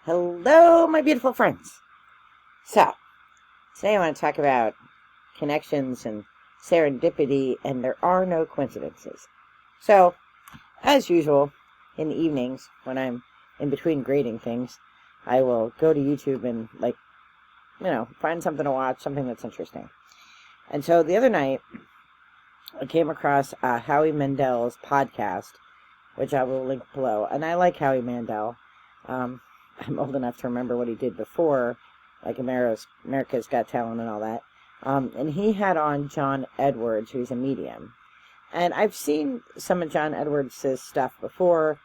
Hello, my beautiful friends. So, today I want to talk about connections and serendipity, and there are no coincidences. So, as usual, in the evenings, when I'm in between grading things, I will go to YouTube and, find something to watch, something that's interesting. And so the other night, I came across Howie Mandel's podcast, which I will link below. And I like Howie Mandel. I'm old enough to remember what he did before, like America's Got Talent and all that. And he had on John Edwards, who's a medium. And I've seen some of John Edwards' stuff before,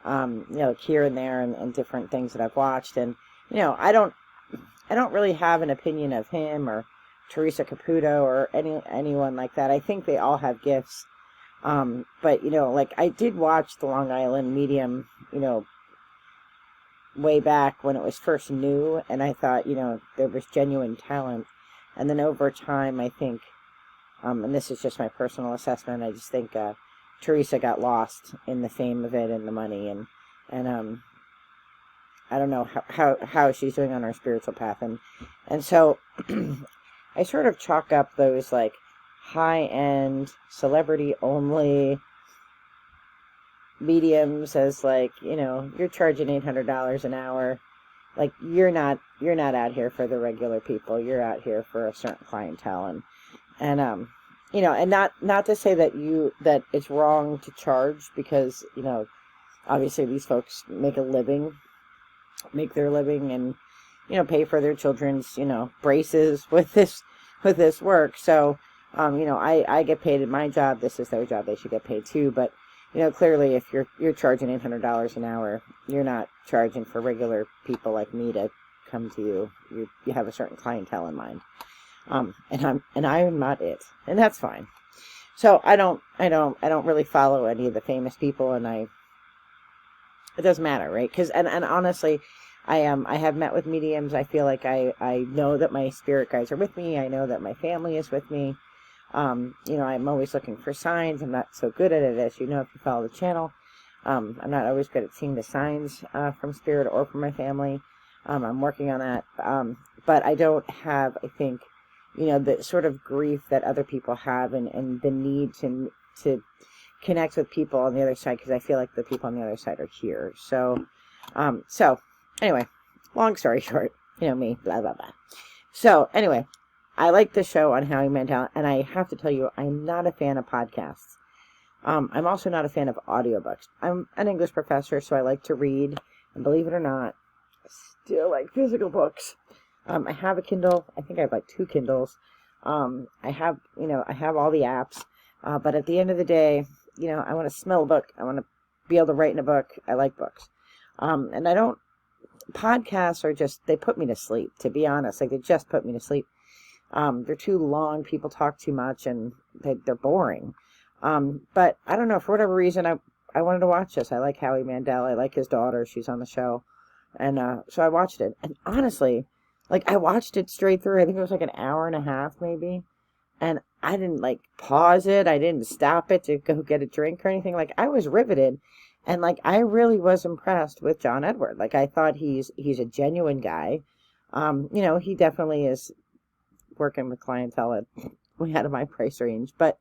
here and there, and different things that I've watched. And, I don't really have an opinion of him or Theresa Caputo or anyone like that. I think they all have gifts. But, I did watch the Long Island Medium, way back when it was first new, and I thought, there was genuine talent. And then over time, I think, and this is just my personal assessment, I just think Theresa got lost in the fame of it and the money, and I don't know how she's doing on her spiritual path, and so I sort of chalk up those like high-end, celebrity-only mediums as you're charging $800 an hour. Like you're not out here for the regular people. You're out here for a certain clientele, and and not to say that it's wrong to charge, because obviously these folks make their living and pay for their children's braces with this work. So I get paid in my job. This is their job. They should get paid too. But clearly, if you're charging $800 an hour, you're not charging for regular people like me to come to you. You have a certain clientele in mind, and I'm not it, and that's fine. So I don't really follow any of the famous people, and it doesn't matter, right? Because and honestly, I have met with mediums. I feel like I know that my spirit guides are with me. I know that my family is with me. I'm always looking for signs. I'm not so good at it, as you know, if you follow the channel. I'm not always good at seeing the signs from spirit or from my family. I'm working on that. But I don't have, I think, the sort of grief that other people have, and the need to connect with people on the other side, because I feel like the people on the other side are here. So anyway, long story short, me, blah, blah, blah. So anyway, I like the show on Howie Mandel, and I have to tell you, I'm not a fan of podcasts. I'm also not a fan of audiobooks. I'm an English professor, so I like to read, and believe it or not, I still like physical books. I have a Kindle. I think I have like 2 Kindles. I have all the apps, but at the end of the day, I want to smell a book. I want to be able to write in a book. I like books. And podcasts are just, they put me to sleep, to be honest. They just put me to sleep. They're too long. People talk too much, and they're boring. But I don't know, for whatever reason, I wanted to watch this. I like Howie Mandel. I like his daughter. She's on the show. And so I watched it. And honestly, I watched it straight through. I think it was like an hour and a half, maybe. And I didn't pause it. I didn't stop it to go get a drink or anything. I was riveted. And I really was impressed with John Edward. I thought he's a genuine guy. He definitely is working with clientele at way out of my price range. But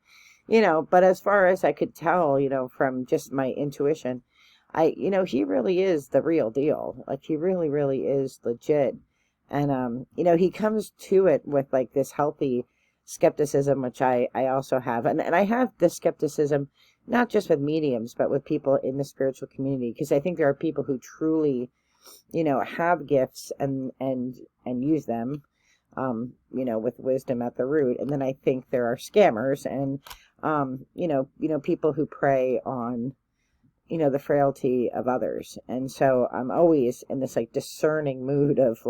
as far as I could tell, from just my intuition, he really is the real deal. He really, really is legit. And, he comes to it with this healthy skepticism, which I also have. And I have this skepticism, not just with mediums, but with people in the spiritual community, because I think there are people who truly, have gifts and use them, with wisdom at the root. And then I think there are scammers and, people who prey on, the frailty of others. And so I'm always in this discerning mood of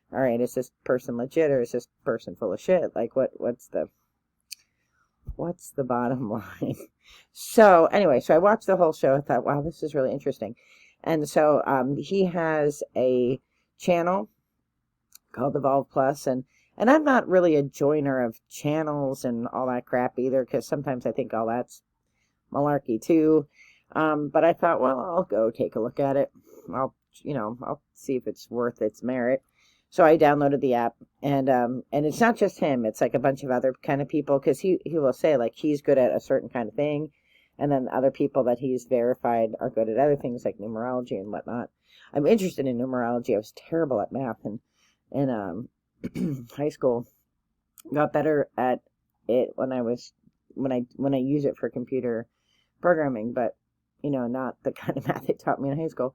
all right, is this person legit, or is this person full of shit? What's the bottom line? So anyway, so I watched the whole show. I thought, wow, this is really interesting. And so he has a channel called Evolve Plus, and I'm not really a joiner of channels and all that crap either, because sometimes I think all that's malarkey too. But I thought, well, I'll go take a look at it. I'll I'll see if it's worth its merit. So I downloaded the app, and it's not just him. It's like a bunch of other kind of people, because he will say like he's good at a certain kind of thing, and then other people that he's verified are good at other things like numerology and whatnot. I'm interested in numerology. I was terrible at math in high school. Got better at it when I use it for computer programming, but not the kind of math they taught me in high school.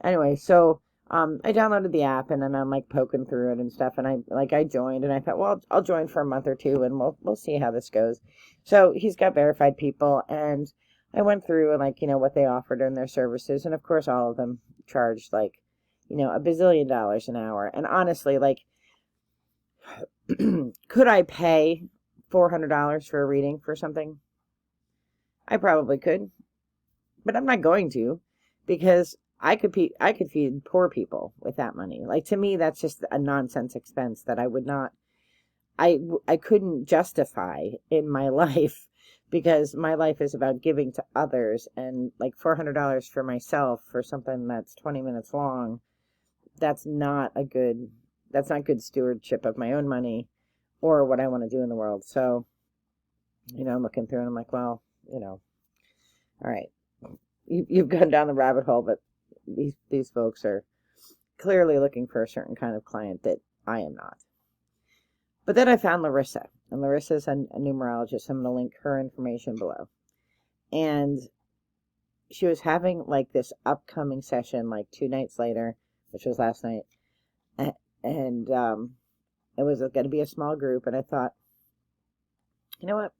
Anyway, so I downloaded the app, and then I'm like poking through it and stuff, and I joined, and I thought, well, I'll join for a month or two, and we'll see how this goes. So he's got verified people, and I went through and what they offered in their services, and of course all of them charged like $1 bazillion an hour. And honestly, like, could I pay $400 for a reading for something? I probably could, but I'm not going to, because I could feed poor people with that money. Like, to me, that's just a nonsense expense that I would not, I couldn't justify in my life, because my life is about giving to others, and like $400 for myself for something that's 20 minutes long, that's not good stewardship of my own money or what I want to do in the world. So, I'm looking through and I'm like, well, all right, you've gone down the rabbit hole, but these folks are clearly looking for a certain kind of client that I am not. But then I found Larissa, and Larissa's a numerologist. I'm going to link her information below. And she was having like this upcoming session like 2 nights later, which was last night. And it was going to be a small group, and I thought, you know what?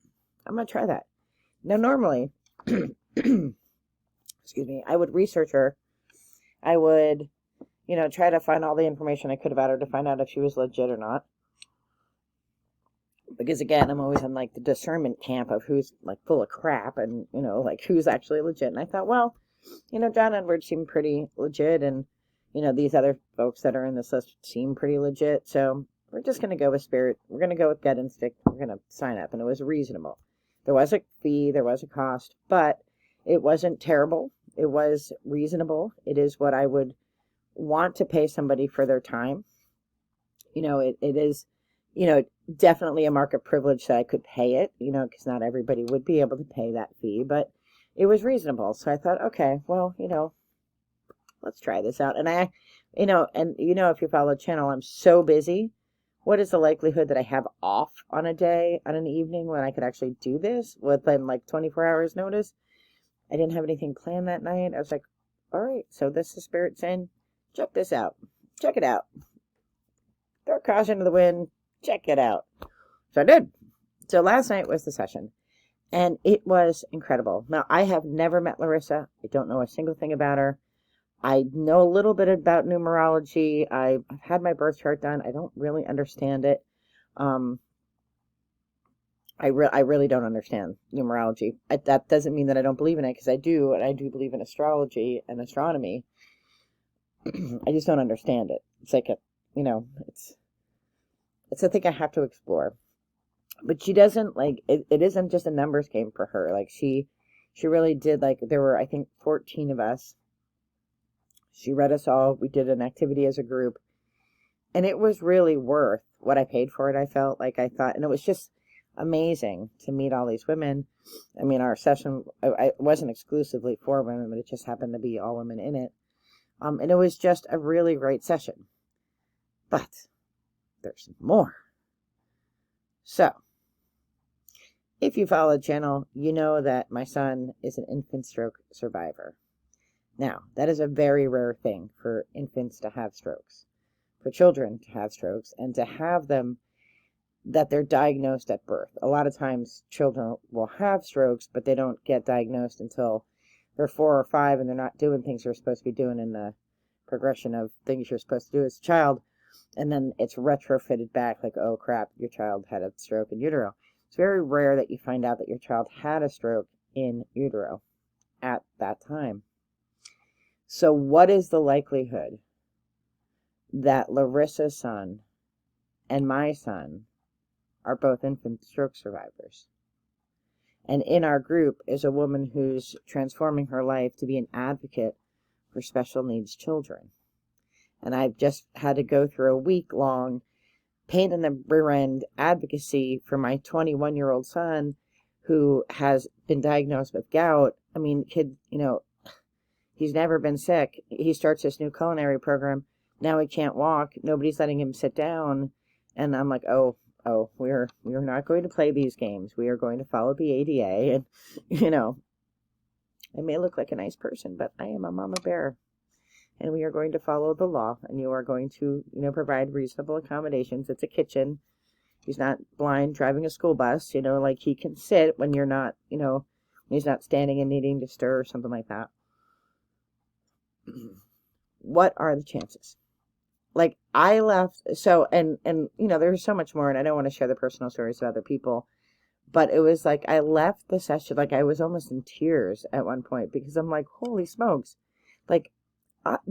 I'm going to try that. Now, normally, excuse me, I would research her. I would, try to find all the information I could about her to find out if she was legit or not. Because again, I'm always in like the discernment camp of who's like full of crap and, like who's actually legit. And I thought, well, John Edwards seemed pretty legit, and, these other folks that are in this list seem pretty legit. So we're just going to go with spirit. We're going to go with gut instinct. We're going to sign up. And it was reasonable. There was a fee. There was a cost. But it wasn't terrible. It was reasonable. It is what I would want to pay somebody for their time. It is, definitely a mark of privilege that I could pay it, because not everybody would be able to pay that fee. But it was reasonable. So I thought, okay, well, let's try this out. And if you follow the channel, I'm so busy. What is the likelihood that I have off on a day, on an evening, when I could actually do this within like 24 hours notice? I didn't have anything planned that night. I was like, all right, so this is Spirit saying, check this out. Check it out. Throw caution to the wind. Check it out. So I did. So last night was the session, and it was incredible. Now, I have never met Larissa. I don't know a single thing about her. I know a little bit about numerology. I've had my birth chart done. I don't really understand it. I really don't understand numerology. That doesn't mean that I don't believe in it, because I do, and I do believe in astrology and astronomy. I just don't understand it. It's like it's a thing I have to explore. But she doesn't it isn't just a numbers game for her. Like she really did, there were, I think, 14 of us. She read us all. We did an activity as a group, and it was really worth what I paid for it. I felt like, I thought, and it was just amazing to meet all these women. I mean, our session, I wasn't exclusively for women, but it just happened to be all women in it. And it was just a really great session. But there's more. So, if you follow the channel, you know that my son is an infant stroke survivor. Now, that is a very rare thing for infants to have strokes, for children to have strokes, and to have them, that they're diagnosed at birth. A lot of times children will have strokes, but they don't get diagnosed until they're 4 or 5, and they're not doing things they're supposed to be doing in the progression of things you're supposed to do as a child. And then it's retrofitted back like, oh crap, your child had a stroke in utero. It's very rare that you find out that your child had a stroke in utero at that time. So what is the likelihood that Larissa's son and my son are both infant stroke survivors? And in our group is a woman who's transforming her life to be an advocate for special needs children. And I've just had to go through a week-long pain in the rear end advocacy for my 21-year-old son who has been diagnosed with gout. I mean, kid, he's never been sick. He starts this new culinary program. Now he can't walk. Nobody's letting him sit down. And I'm like, oh, we're not going to play these games. We are going to follow the ADA. And, I may look like a nice person, but I am a mama bear. And we are going to follow the law. And you are going to, provide reasonable accommodations. It's a kitchen. He's not blind driving a school bus. Like he can sit when you're not, when he's not standing and needing to stir or something like that. What are the chances? Like I left, so, and there's so much more, and I don't want to share the personal stories of other people, but it was like I left the session, like I was almost in tears at one point because I'm like, holy smokes, like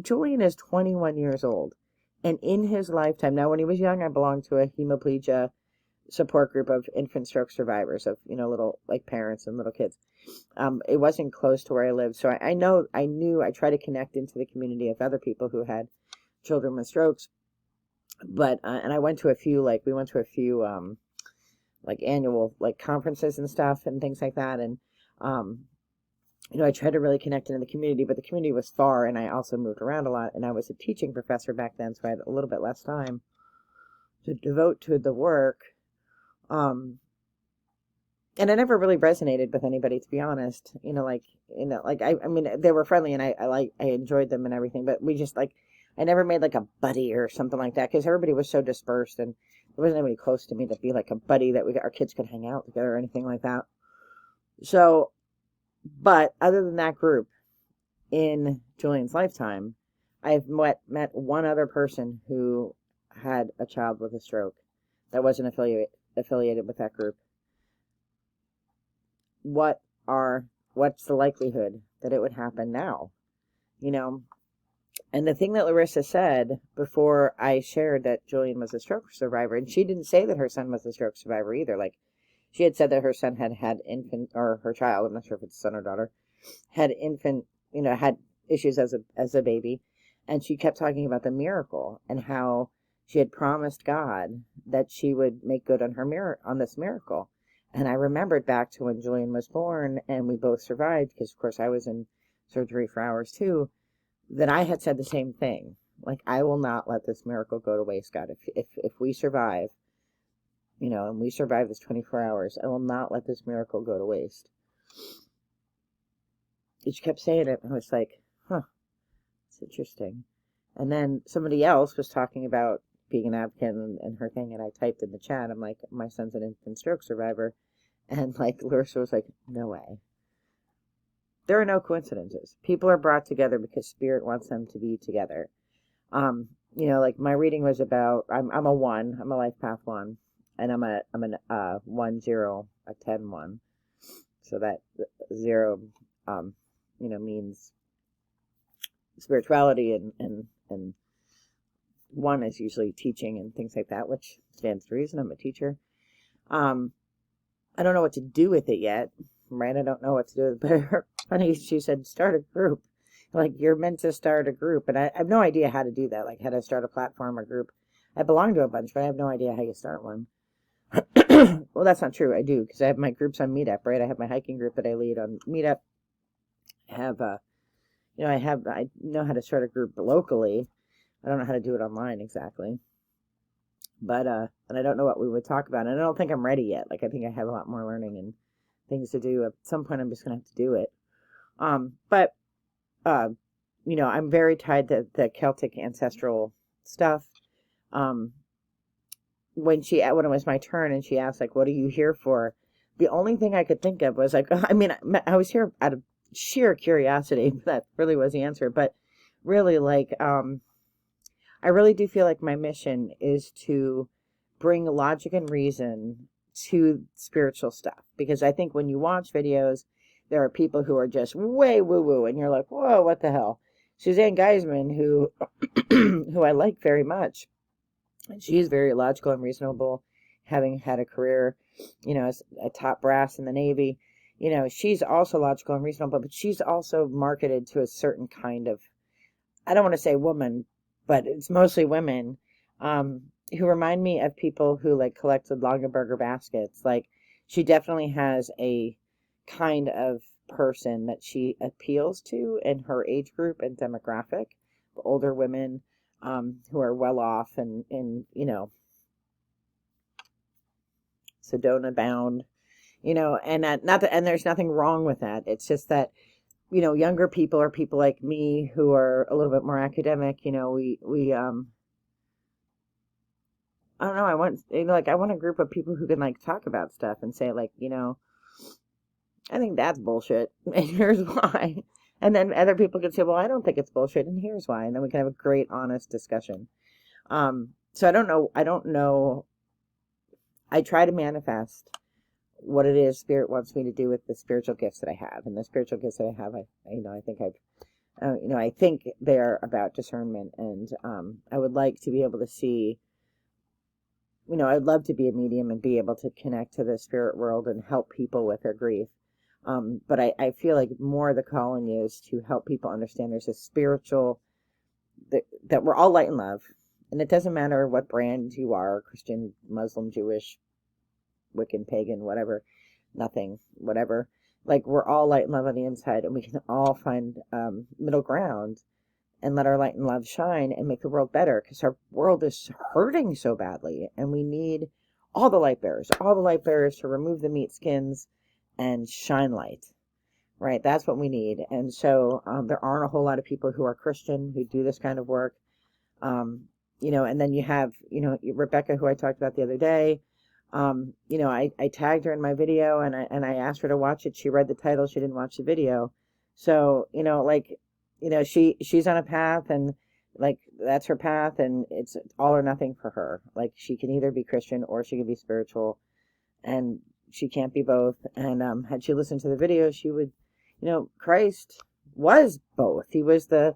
Julian is 21 years old, and in his lifetime, now when he was young, I belonged to a hemiplegia support group of infant stroke survivors of, little like parents and little kids. It wasn't close to where I lived. So I try to connect into the community of other people who had children with strokes. But, and I went to a few, like annual, like conferences and stuff and things like that. And, I tried to really connect into the community, but the community was far and I also moved around a lot. And I was a teaching professor back then, so I had a little bit less time to devote to the work. And it never really resonated with anybody, to be honest. I mean, they were friendly and I enjoyed them and everything, but we just I never made like a buddy or something like that because everybody was so dispersed and there wasn't anybody close to me to be like a buddy that our kids could hang out together or anything like that. So, but other than that group in Julian's lifetime, I've met one other person who had a child with a stroke that wasn't affiliated with that group. What's the likelihood that it would happen now? And the thing that Larissa said before I shared that Julian was a stroke survivor, and she didn't say that her son was a stroke survivor either. Like she had said that her son had infant, or her child, I'm not sure if it's son or daughter, had issues as a baby. And she kept talking about the miracle and how she had promised God that she would make good on this miracle. And I remembered back to when Julian was born and we both survived, because of course I was in surgery for hours too, that I had said the same thing. Like, I will not let this miracle go to waste, God. If we survive, and we survive this 24 hours, I will not let this miracle go to waste. And she kept saying it, and I was like, it's interesting. And then somebody else was talking about being an advocate and her thing, and I typed in the chat, I'm like, my son's an infant stroke survivor. And Larissa was like, no way. There are no coincidences. People are brought together because Spirit wants them to be together. My reading was about, I'm a 1, I'm a life path 1, and I'm an 1, 0, a 10, 1. So that 0, means spirituality and 1 is usually teaching and things like that, which stands to reason. I'm a teacher. I don't know what to do with it yet, right? I don't know what to do with it, but funny, she said, start a group. Like, you're meant to start a group, and I have no idea how to do that, like how to start a platform or group. I belong to a bunch, but I have no idea how you start one. Well, that's not true. I do, because I have my groups on Meetup, right? I have my hiking group that I lead on Meetup. I have, I know how to start a group locally. I don't know how to do it online exactly. But, and I don't know what we would talk about. And I don't think I'm ready yet. Like, I think I have a lot more learning and things to do. At some point, I'm just going to have to do it. But I'm very tied to the Celtic ancestral stuff. When it was my turn and she asked, like, what are you here for? The only thing I could think of was like, I was here out of sheer curiosity. That really was the answer. But really, like, I really do feel like my mission is to bring logic and reason to spiritual stuff. Because I think when you watch videos, there are people who are just way woo-woo, and you're like, whoa, what the hell? Suzanne Geisman, who who I like very much, and she's very logical and reasonable, having had a career, as a top brass in the Navy. She's also logical and reasonable, but she's also marketed to a certain kind of, I don't want to say woman, but it's mostly women, who remind me of people who like collected Longaberger baskets. Like, she definitely has a kind of person that she appeals to in her age group and demographic, older women, who are well off and Sedona bound, and not that, and there's nothing wrong with that. It's just that, younger people or people like me who are a little bit more academic, we I don't know, I want a group of people who can like talk about stuff and say like, I think that's bullshit and here's why. And then other people can say, well, I don't think it's bullshit and here's why. And then we can have a great honest discussion. So I don't know. I try to manifest what it is Spirit wants me to do with the spiritual gifts that I have. And the spiritual gifts that I have, I think they're about discernment. And I would like to be able to see, I'd love to be a medium and be able to connect to the spirit world and help people with their grief. But I feel like more the calling is to help people understand there's a spiritual, that we're all light and love. And it doesn't matter what brand you are, Christian, Muslim, Jewish, Wiccan, pagan, whatever, nothing, whatever. Like, we're all light and love on the inside, and we can all find middle ground and let our light and love shine and make the world better, because our world is hurting so badly, and we need all the light bearers to remove the meat skins and shine light, right? That's what we need. And so there aren't a whole lot of people who are Christian who do this kind of work. And then you have, Rebecca, who I talked about the other day. I tagged her in my video and I asked her to watch it. She read the title. She didn't watch the video. So, she's on a path, and like, that's her path, and it's all or nothing for her. Like, she can either be Christian or she can be spiritual, and she can't be both. And had she listened to the video, she would, Christ was both. He was the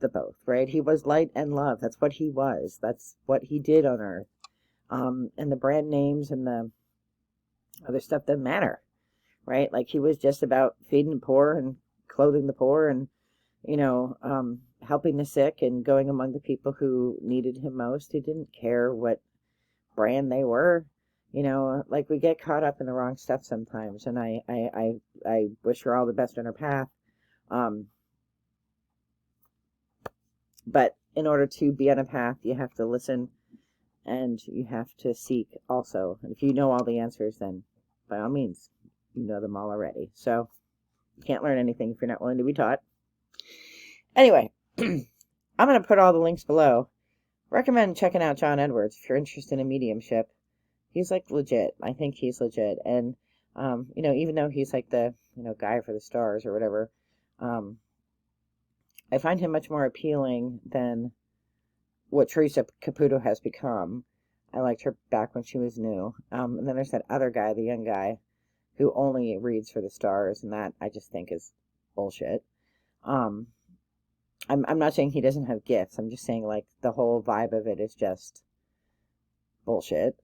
both, right? He was light and love. That's what he was. That's what he did on earth. And the brand names and the other stuff doesn't matter, right? Like, he was just about feeding the poor and clothing the poor and, helping the sick and going among the people who needed him most. He didn't care what brand they were. Like, we get caught up in the wrong stuff sometimes, and I wish her all the best on her path. But in order to be on a path, you have to listen and you have to seek also. And if you know all the answers, then by all means, you know them all already. So you can't learn anything if you're not willing to be taught. Anyway, I'm going to put all the links below. Recommend checking out John Edwards if you're interested in mediumship. He's like legit. I think he's legit. And, even though he's like the, guy for the stars or whatever, I find him much more appealing than what Theresa Caputo has become. I liked her back when she was new. And then there's that other guy, the young guy, who only reads for the stars, and that I just think is bullshit. I'm not saying he doesn't have gifts. I'm just saying, like, the whole vibe of it is just bullshit.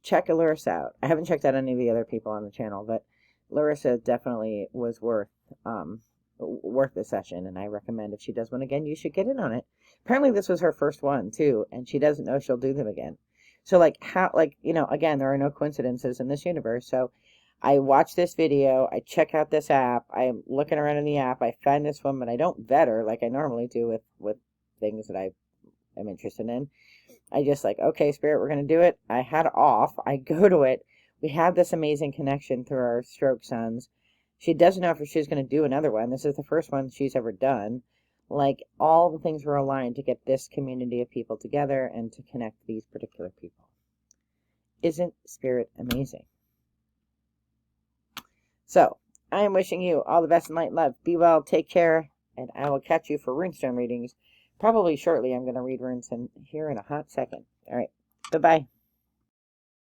Check Larissa out. I haven't checked out any of the other people on the channel, but Larissa definitely was worth the session, and I recommend if she does one again, you should get in on it. Apparently this was her first one too, and she doesn't know she'll do them again. So again, there are no coincidences in this universe. So I watch this video, I check out this app, I'm looking around in the app, I find this woman, I don't vet her like I normally do with things that I am interested in. I just like, okay, Spirit, we're going to do it. I had off, I go to it. We have this amazing connection through our stroke sons. She doesn't know if she's going to do another one. This is the first one she's ever done. Like, all the things were aligned to get this community of people together and to connect these particular people. Isn't Spirit amazing? So, I am wishing you all the best in light and love. Be well, take care, and I will catch you for runestone readings. Probably shortly. I'm going to read runes here in a hot second. All right. Bye-bye.